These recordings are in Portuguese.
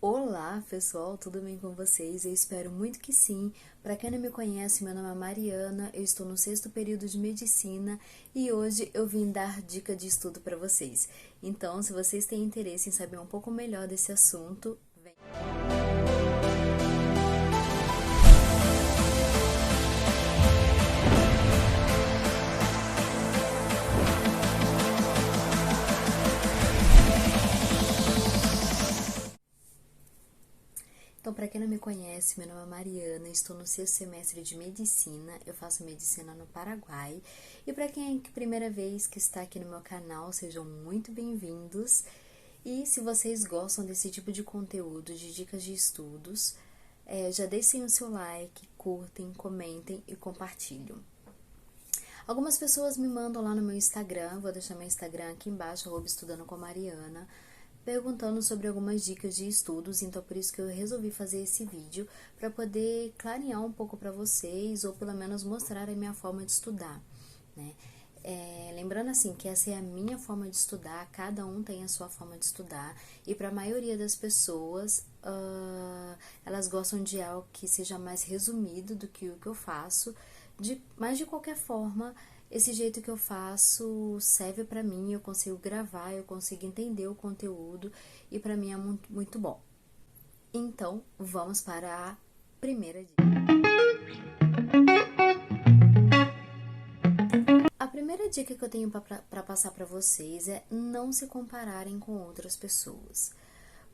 Olá, pessoal, tudo bem com vocês? Eu espero muito que sim. Para quem não me conhece, meu nome é Mariana, eu estou no 6º período de medicina e hoje eu vim dar dica de estudo para vocês. Então, se vocês têm interesse em saber um pouco melhor desse assunto, vem. Então, para quem não me conhece, meu nome é Mariana, estou no 6º semestre de medicina, eu faço medicina no Paraguai. E para quem é a primeira vez que está aqui no meu canal, sejam muito bem-vindos. E se vocês gostam desse tipo de conteúdo, de dicas de estudos, já deixem o seu like, curtem, comentem e compartilhem. Algumas pessoas me mandam lá no meu Instagram, vou deixar meu Instagram aqui embaixo, @estudando_com_Mariana, perguntando sobre algumas dicas de estudos, então por isso que eu resolvi fazer esse vídeo, para poder clarear um pouco para vocês, ou pelo menos mostrar a minha forma de estudar, né? Lembrando assim, que essa é a minha forma de estudar, cada um tem a sua forma de estudar, e para a maioria das pessoas, elas gostam de algo que seja mais resumido do que o que eu faço, mas de qualquer forma, esse jeito que eu faço serve pra mim, eu consigo gravar, eu consigo entender o conteúdo e pra mim é muito, muito bom. Então, vamos para a primeira dica. A primeira dica que eu tenho para passar para vocês é não se compararem com outras pessoas.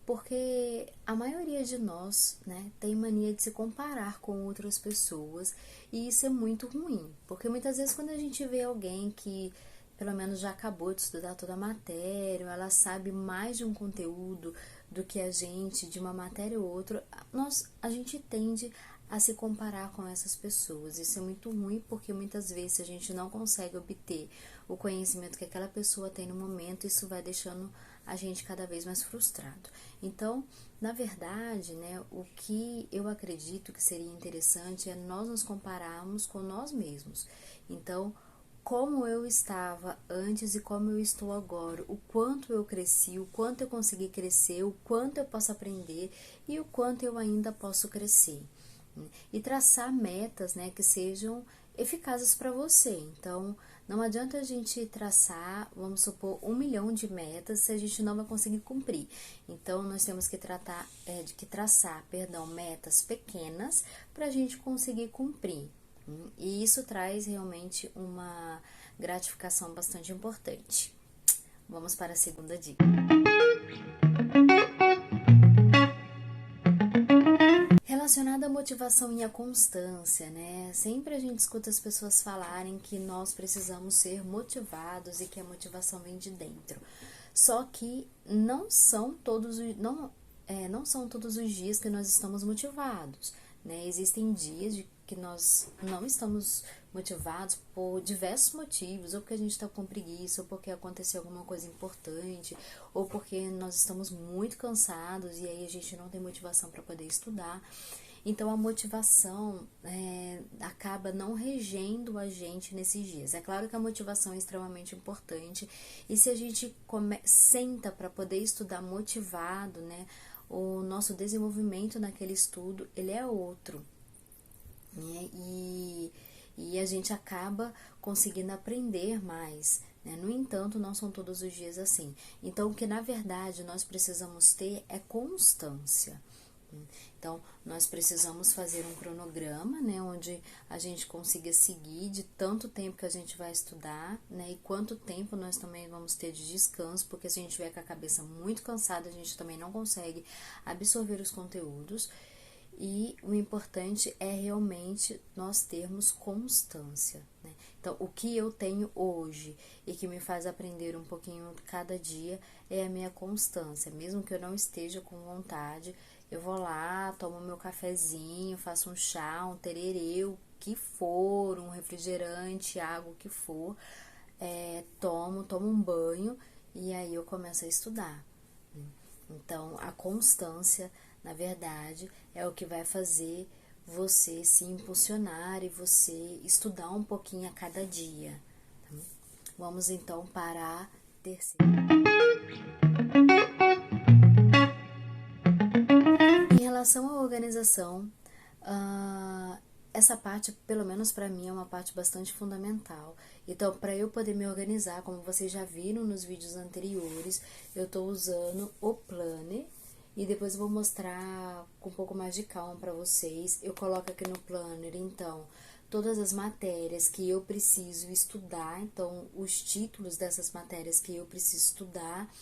Porque a maioria de nós, né, tem mania de se comparar com outras pessoas e isso é muito ruim, porque muitas vezes quando a gente vê alguém que pelo menos já acabou de estudar toda a matéria, ou ela sabe mais de um conteúdo do que a gente, de uma matéria ou outra, a gente tende a se comparar com essas pessoas. Isso é muito ruim porque muitas vezes a gente não consegue obter o conhecimento que aquela pessoa tem no momento, isso vai deixando a gente cada vez mais frustrado. Então, na verdade, né, o que eu acredito que seria interessante é nós nos compararmos com nós mesmos. Então, como eu estava antes e como eu estou agora, o quanto eu cresci, o quanto eu consegui crescer, o quanto eu posso aprender e o quanto eu ainda posso crescer. E traçar metas, né, que sejam eficazes para você. Então, não adianta a gente traçar, vamos supor, 1 milhão de metas se a gente não vai conseguir cumprir. Então, nós temos que traçar, metas pequenas para a gente conseguir cumprir. E isso traz realmente uma gratificação bastante importante. Vamos para a segunda dica. Relacionada à motivação e à constância, né? Sempre a gente escuta as pessoas falarem que nós precisamos ser motivados e que a motivação vem de dentro. Só que não são todos os dias que nós estamos motivados, né? Existem dias que nós não estamos motivados por diversos motivos, ou porque a gente está com preguiça, ou porque aconteceu alguma coisa importante, ou porque nós estamos muito cansados e aí a gente não tem motivação para poder estudar. Então a motivação acaba não regendo a gente nesses dias. É claro que a motivação é extremamente importante, e se a gente senta para poder estudar motivado, né, o nosso desenvolvimento naquele estudo ele é outro, né? E a gente acaba conseguindo aprender mais, né? No entanto, não são todos os dias assim. Então, o que na verdade nós precisamos ter é constância. Então, nós precisamos fazer um cronograma, né, onde a gente consiga seguir de tanto tempo que a gente vai estudar, né, e quanto tempo nós também vamos ter de descanso, porque se a gente tiver com a cabeça muito cansada, a gente também não consegue absorver os conteúdos. E o importante é realmente nós termos constância, né? Então, o que eu tenho hoje e que me faz aprender um pouquinho cada dia é a minha constância. Mesmo que eu não esteja com vontade, eu vou lá, tomo meu cafezinho, faço um chá, um tererê, o que for, um refrigerante, água, o que for, tomo um banho e aí eu começo a estudar. Então, a constância, na verdade, é o que vai fazer você se impulsionar e você estudar um pouquinho a cada dia. Tá? Vamos então para a terceira. relação à organização, essa parte, pelo menos para mim, é uma parte bastante fundamental. Então, para eu poder me organizar, como vocês já viram nos vídeos anteriores, eu estou usando o Planner e depois eu vou mostrar com um pouco mais de calma para vocês. Eu coloco aqui no Planner, então, todas as matérias que eu preciso estudar, então, os títulos dessas matérias que eu preciso estudar.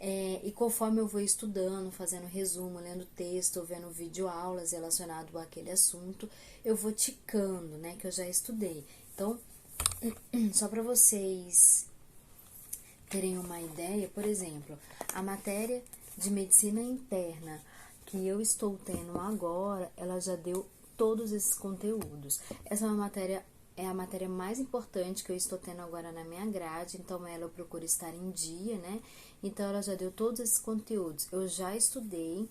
E conforme eu vou estudando, fazendo resumo, lendo texto, vendo videoaulas relacionado àquele assunto, eu vou ticando, né, que eu já estudei. Então, só para vocês terem uma ideia, por exemplo, a matéria de medicina interna que eu estou tendo agora, ela já deu todos esses conteúdos. Essa é a matéria mais importante que eu estou tendo agora na minha grade, então ela eu procuro estar em dia, né? Então ela já deu todos esses conteúdos. Eu já estudei,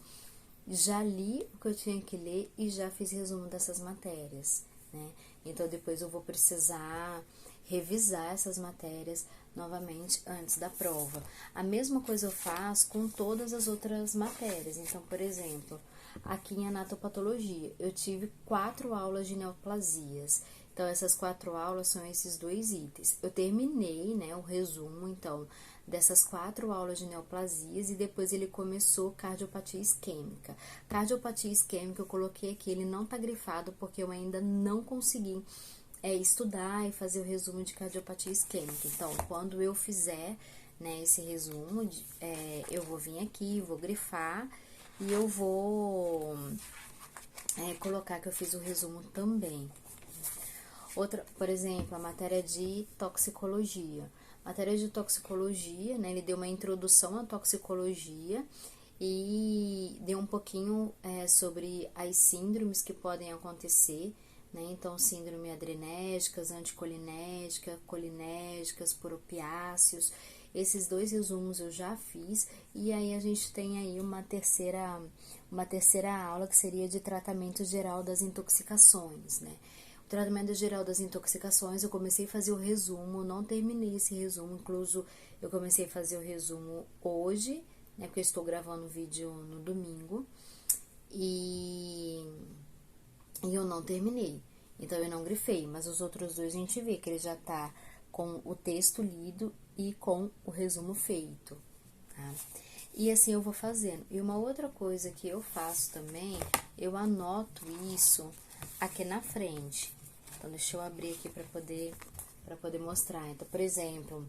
já li o que eu tinha que ler e já fiz resumo dessas matérias, né? Então depois eu vou precisar revisar essas matérias novamente antes da prova. A mesma coisa eu faço com todas as outras matérias. Então, por exemplo, aqui em anatopatologia, eu tive 4 aulas de neoplasias. Então, essas 4 aulas são esses 2 itens. Eu terminei, né, o resumo, então, dessas 4 aulas de neoplasias e depois ele começou cardiopatia isquêmica. Cardiopatia isquêmica eu coloquei aqui, ele não tá grifado porque eu ainda não consegui estudar e fazer o resumo de cardiopatia isquêmica. Então, quando eu fizer, né, esse resumo, eu vou vir aqui, vou grifar e eu vou colocar que eu fiz o resumo também. Outra, por exemplo, a matéria de toxicologia. Matéria de toxicologia, né, ele deu uma introdução à toxicologia e deu um pouquinho sobre as síndromes que podem acontecer, né? Então, síndrome adrenérgicas, anticolinérgica, colinérgicas, por opiáceos. Esses 2 resumos eu já fiz e aí a gente tem aí uma terceira aula que seria de tratamento geral das intoxicações, né? O tratamento geral das intoxicações, eu comecei a fazer o resumo, não terminei esse resumo, incluso eu comecei a fazer o resumo hoje, né? Porque eu estou gravando o vídeo no domingo e eu não terminei, então eu não grifei, mas os outros 2 a gente vê que ele já tá com o texto lido e com o resumo feito, tá? E assim eu vou fazendo. E uma outra coisa que eu faço também, eu anoto isso aqui na frente. Então, deixa eu abrir aqui para poder mostrar. Então, por exemplo,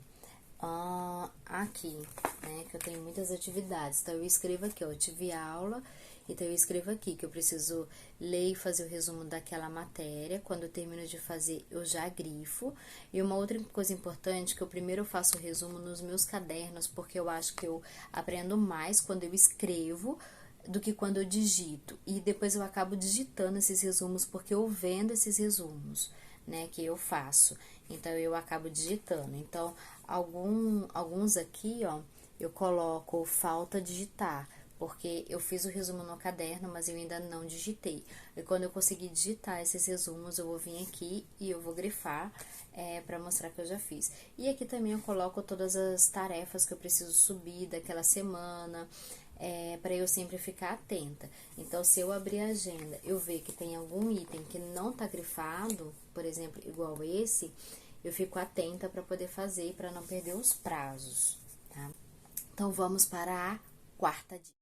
aqui, né, que eu tenho muitas atividades. Então, eu escrevo aqui, ó, eu tive aula, então eu escrevo aqui que eu preciso ler e fazer o resumo daquela matéria. Quando eu termino de fazer, eu já grifo. E uma outra coisa importante, que eu primeiro faço o resumo nos meus cadernos, porque eu acho que eu aprendo mais quando eu escrevo do que quando eu digito. E depois eu acabo digitando esses resumos, porque eu vendo esses resumos, né, que eu faço. Então, eu acabo digitando. Então, alguns aqui, ó, eu coloco falta digitar, porque eu fiz o resumo no caderno, mas eu ainda não digitei. E quando eu conseguir digitar esses resumos, eu vou vir aqui e eu vou grifar para mostrar que eu já fiz. E aqui também eu coloco todas as tarefas que eu preciso subir daquela semana, para eu sempre ficar atenta. Então, se eu abrir a agenda, eu ver que tem algum item que não tá grifado, por exemplo, igual esse, eu fico atenta para poder fazer e para não perder os prazos, tá? Então, vamos para a 4ª dica.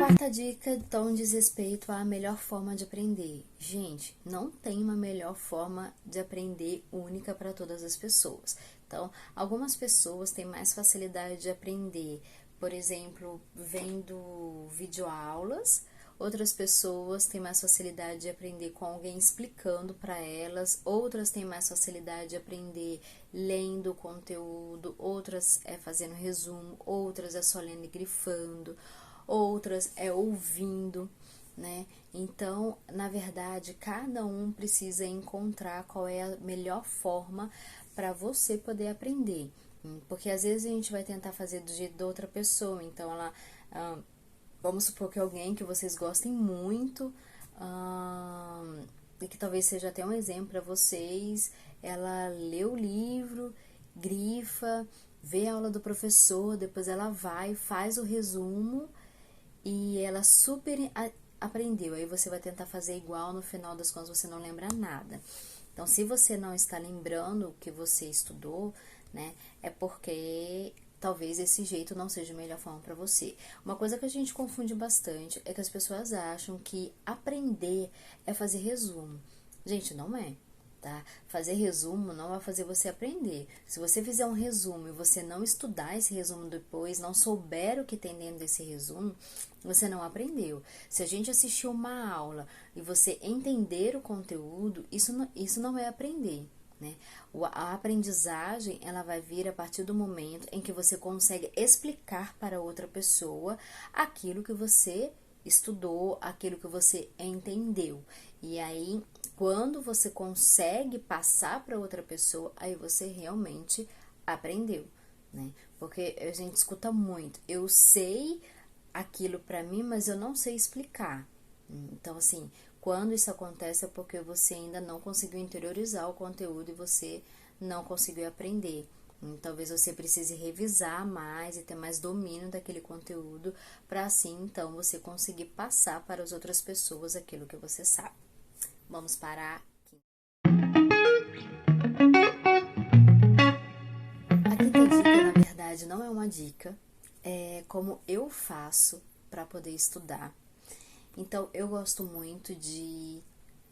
A 4ª dica, então, diz respeito à melhor forma de aprender. Gente, não tem uma melhor forma de aprender única para todas as pessoas. Então, algumas pessoas têm mais facilidade de aprender, por exemplo, vendo videoaulas. Outras pessoas têm mais facilidade de aprender com alguém explicando para elas. Outras têm mais facilidade de aprender lendo conteúdo. Outras fazendo resumo. Outras só lendo e grifando. Outras ouvindo, né? Então, na verdade, cada um precisa encontrar qual é a melhor forma para você poder aprender. Porque às vezes a gente vai tentar fazer do jeito da outra pessoa. Então, vamos supor que alguém que vocês gostem muito, e que talvez seja até um exemplo para vocês, ela lê o livro, grifa, vê a aula do professor, depois ela vai, faz o resumo e ela super aprendeu. Aí você vai tentar fazer igual, no final das contas você não lembra nada. Então, se você não está lembrando o que você estudou, né, é porque talvez esse jeito não seja a melhor forma para você. Uma coisa que a gente confunde bastante é que as pessoas acham que aprender é fazer resumo. Gente, não é. Tá? Fazer resumo não vai fazer você aprender. Se você fizer um resumo e você não estudar esse resumo depois, não souber o que tem dentro desse resumo, você não aprendeu. Se a gente assistir uma aula e você entender o conteúdo, isso não é aprender. Né? A aprendizagem ela vai vir a partir do momento em que você consegue explicar para outra pessoa aquilo que você estudou, aquilo que você entendeu. E aí, quando você consegue passar para outra pessoa, aí você realmente aprendeu, né? Porque a gente escuta muito, eu sei aquilo para mim, mas eu não sei explicar. Então, assim, quando isso acontece é porque você ainda não conseguiu interiorizar o conteúdo e você não conseguiu aprender. Talvez você precise revisar mais e ter mais domínio daquele conteúdo para assim, então, você conseguir passar para as outras pessoas aquilo que você sabe. Vamos parar aqui. A quinta dica, na verdade, não é uma dica, é como eu faço para poder estudar. Então, eu gosto muito de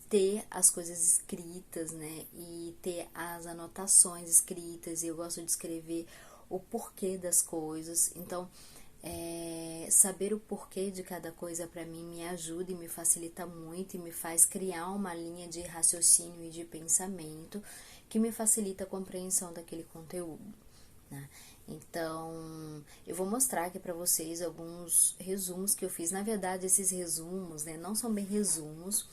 ter as coisas escritas, né? E ter as anotações escritas. E eu gosto de escrever o porquê das coisas. Então, saber o porquê de cada coisa para mim me ajuda e me facilita muito e me faz criar uma linha de raciocínio e de pensamento que me facilita a compreensão daquele conteúdo, né? Então, eu vou mostrar aqui para vocês alguns resumos que eu fiz. Na verdade, esses resumos, né, não são bem resumos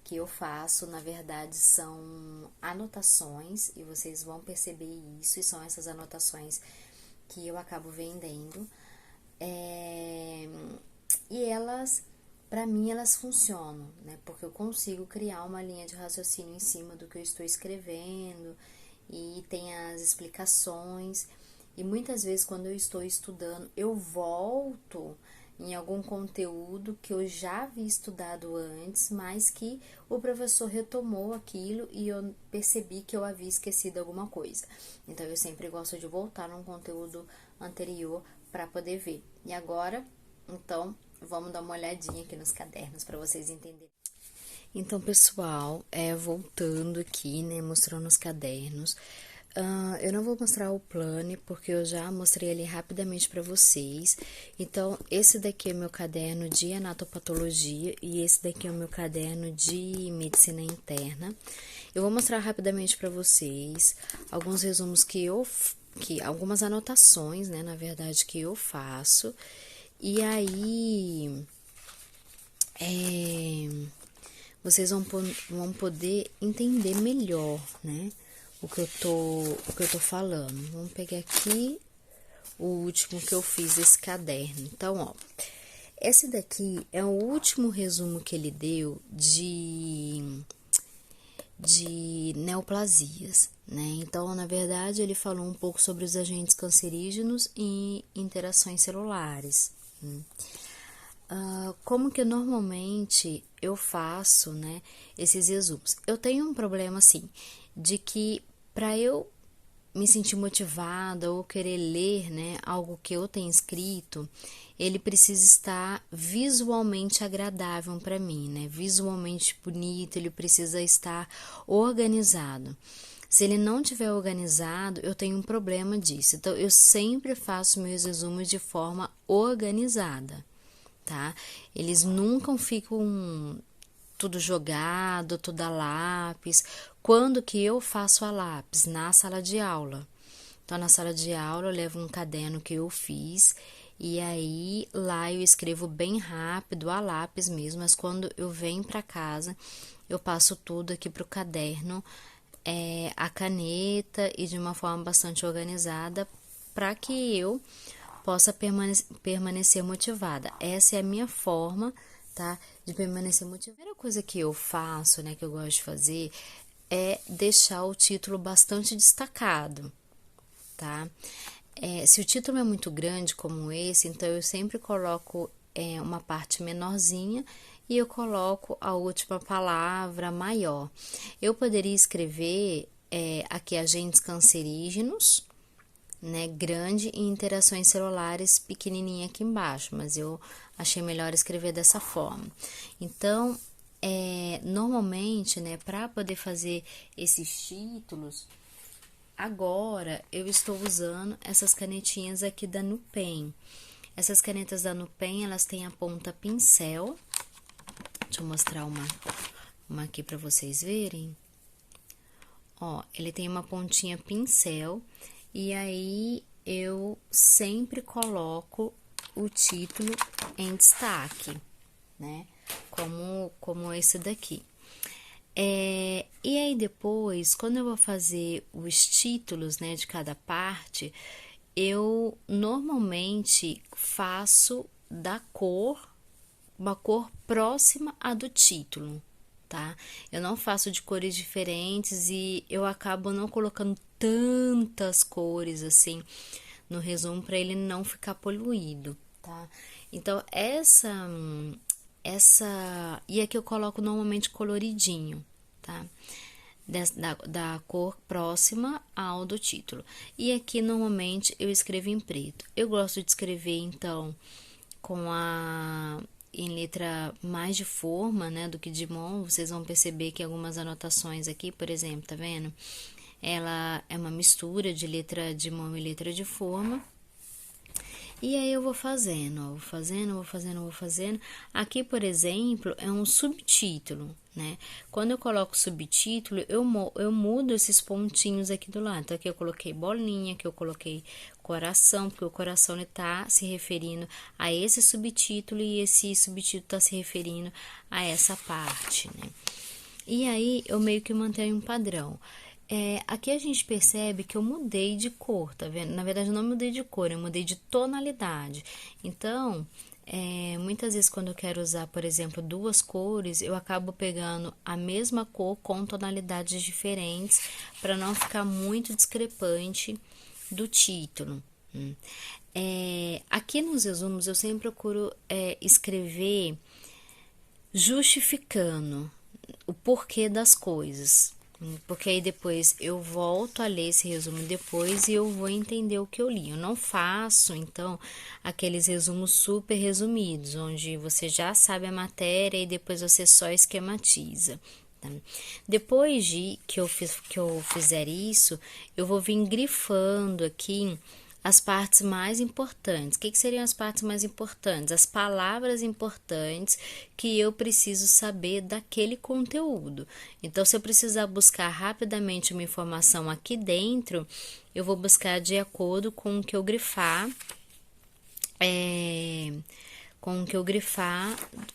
que eu faço, na verdade, são anotações, e vocês vão perceber isso, e são essas anotações que eu acabo vendendo. E elas, para mim, elas funcionam, né? Porque eu consigo criar uma linha de raciocínio em cima do que eu estou escrevendo, e tem as explicações. E muitas vezes, quando eu estou estudando, eu volto em algum conteúdo que eu já havia estudado antes, mas que o professor retomou aquilo e eu percebi que eu havia esquecido alguma coisa. Então, eu sempre gosto de voltar num conteúdo anterior para poder ver. E agora, então, vamos dar uma olhadinha aqui nos cadernos para vocês entenderem. Então, pessoal, voltando aqui, né, mostrando os cadernos. Eu não vou mostrar o plano porque eu já mostrei ali rapidamente para vocês. Então, esse daqui é meu caderno de anatopatologia e esse daqui é o meu caderno de medicina interna. Eu vou mostrar rapidamente para vocês alguns resumos algumas anotações, né, na verdade, que eu faço. E aí, vocês vão poder entender melhor, né? O que eu tô falando. Vamos pegar aqui o último que eu fiz esse caderno. Então, ó, esse daqui é o último resumo que ele deu de neoplasias, né? Então, na verdade, ele falou um pouco sobre os agentes cancerígenos e interações celulares. Como que normalmente eu faço, né, esses resumos? Eu tenho um problema, assim, de que para eu me sentir motivada ou querer ler, né, algo que eu tenho escrito, ele precisa estar visualmente agradável para mim, né, visualmente bonito, ele precisa estar organizado. Se ele não tiver organizado, eu tenho um problema disso. Então, eu sempre faço meus resumos de forma organizada, tá? Eles nunca ficam tudo jogado, tudo a lápis. Quando que eu faço a lápis? Na sala de aula. Então, na sala de aula, eu levo um caderno que eu fiz e aí lá eu escrevo bem rápido a lápis mesmo, mas quando eu venho para casa, eu passo tudo aqui pro caderno, a caneta e de uma forma bastante organizada para que eu possa permanecer motivada. Essa é a minha forma, tá, de permanecer motivada. A primeira coisa que eu faço, né, que eu gosto de fazer, é deixar o título bastante destacado, tá? Se o título é muito grande como esse, então eu sempre coloco uma parte menorzinha e eu coloco a última palavra maior. Eu poderia escrever aqui agentes cancerígenos, né, grande, e interações celulares pequenininha aqui embaixo, mas eu achei melhor escrever dessa forma. Então, normalmente, né, para poder fazer esses títulos, agora eu estou usando essas canetinhas aqui da Nupen. Essas canetas da Nupen, elas têm a ponta pincel. Deixa eu mostrar uma aqui para vocês verem. Ó, ele tem uma pontinha pincel e aí eu sempre coloco o título em destaque, né? Como esse daqui. E aí depois, quando eu vou fazer os títulos, né, de cada parte, eu normalmente faço uma cor próxima à do título, tá? Eu não faço de cores diferentes e eu acabo não colocando tantas cores assim no resumo para ele não ficar poluído, tá? Então e aqui eu coloco normalmente coloridinho, tá? Da cor próxima ao do título. E aqui normalmente eu escrevo em preto. Eu gosto de escrever então em letra mais de forma, né, do que de mão. Vocês vão perceber que algumas anotações aqui, por exemplo, tá vendo? Ela é uma mistura de letra de mão e letra de forma. E aí eu vou fazendo, ó, vou fazendo. Aqui, por exemplo, é um subtítulo, né? Quando eu coloco subtítulo, eu mudo esses pontinhos aqui do lado. Então, aqui eu coloquei bolinha, aqui eu coloquei coração, porque o coração está se referindo a esse subtítulo e esse subtítulo está se referindo a essa parte, né? E aí, eu meio que mantenho um padrão. Aqui a gente percebe que eu mudei de cor, tá vendo? Na verdade, eu não mudei de cor, eu mudei de tonalidade. Então, muitas vezes quando eu quero usar, por exemplo, duas cores, eu acabo pegando a mesma cor com tonalidades diferentes para não ficar muito discrepante do título. Aqui nos resumos eu sempre procuro escrever justificando o porquê das coisas. Porque aí depois eu volto a ler esse resumo depois e eu vou entender o que eu li. Eu não faço, então, aqueles resumos super resumidos, onde você já sabe a matéria e depois você só esquematiza. Tá? Depois que eu fizer isso, eu vou vir grifando aqui as partes mais importantes. O que seriam as partes mais importantes? As palavras importantes que eu preciso saber daquele conteúdo. Então, se eu precisar buscar rapidamente uma informação aqui dentro, eu vou buscar de acordo com o que eu grifar,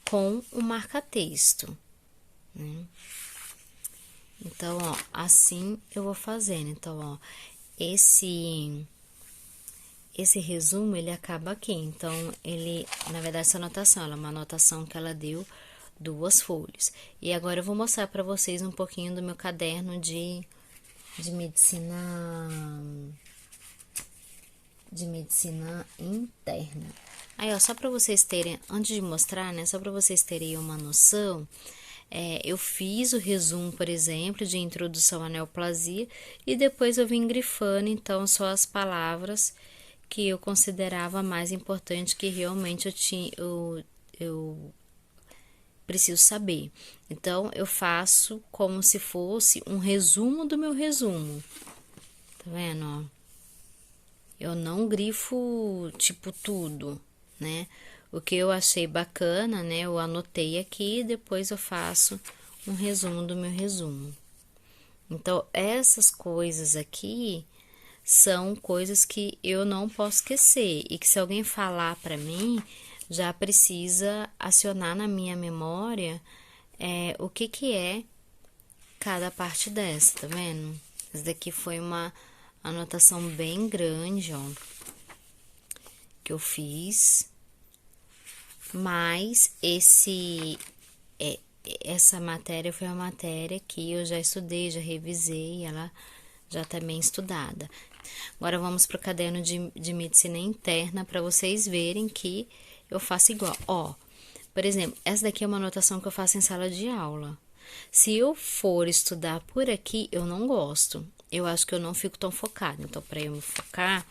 com o marca-texto, né? Então, ó, assim eu vou fazendo. Então, ó, esse resumo, ele acaba aqui. Então, na verdade, essa anotação, ela é uma anotação que ela deu 2 folhas. E agora eu vou mostrar para vocês um pouquinho do meu caderno de medicina interna. Aí, ó, só para vocês terem, antes de mostrar, né, só para vocês terem uma noção, eu fiz o resumo, por exemplo, de introdução à neoplasia e depois eu vim grifando, então, só as palavras que eu considerava mais importante, que realmente eu preciso saber. Então, eu faço como se fosse um resumo do meu resumo. Tá vendo, ó? Eu não grifo, tipo, tudo, né? O que eu achei bacana, né? Eu anotei aqui e depois eu faço um resumo do meu resumo. Então, essas coisas aqui são coisas que eu não posso esquecer e que se alguém falar para mim, já precisa acionar na minha memória o que é cada parte dessa, tá vendo? Essa daqui foi uma anotação bem grande, ó, que eu fiz, mas essa matéria foi uma matéria que eu já estudei, já revisei, ela já tá bem estudada. Agora vamos pro caderno de medicina interna para vocês verem que eu faço igual. Ó, por exemplo, essa daqui é uma anotação que eu faço em sala de aula. Se eu for estudar por aqui, eu não gosto. Eu acho que eu não fico tão focada. Então, para eu me focar,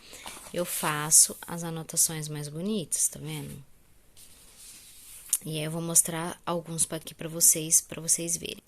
eu faço as anotações mais bonitas, tá vendo? E aí eu vou mostrar alguns aqui para vocês verem.